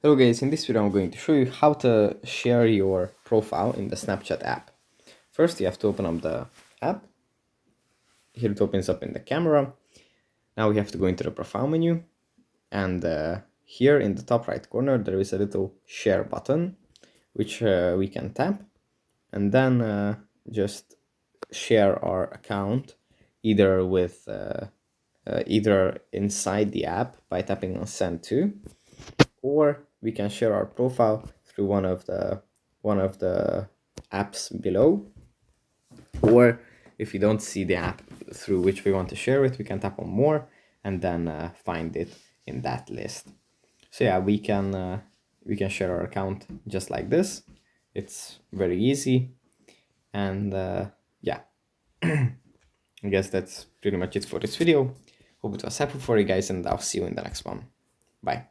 Hello guys, in this video I'm going to show you how to share your profile in the Snapchat app. First you have to open up the app. Here it opens up in the camera. Now we have to go into the profile menu, and here in the top right corner there is a little share button which we can tap, and then just share our account either with either inside the app by tapping on send to, or we can share our profile through one of the apps below. Or if you don't see the app through which we want to share it, we can tap on more and then find it in that list. So yeah, we can share our account just like this. It's very easy, and yeah, I guess that's pretty much it for this video. Hope it was helpful for you guys, and I'll see you in the next one. Bye.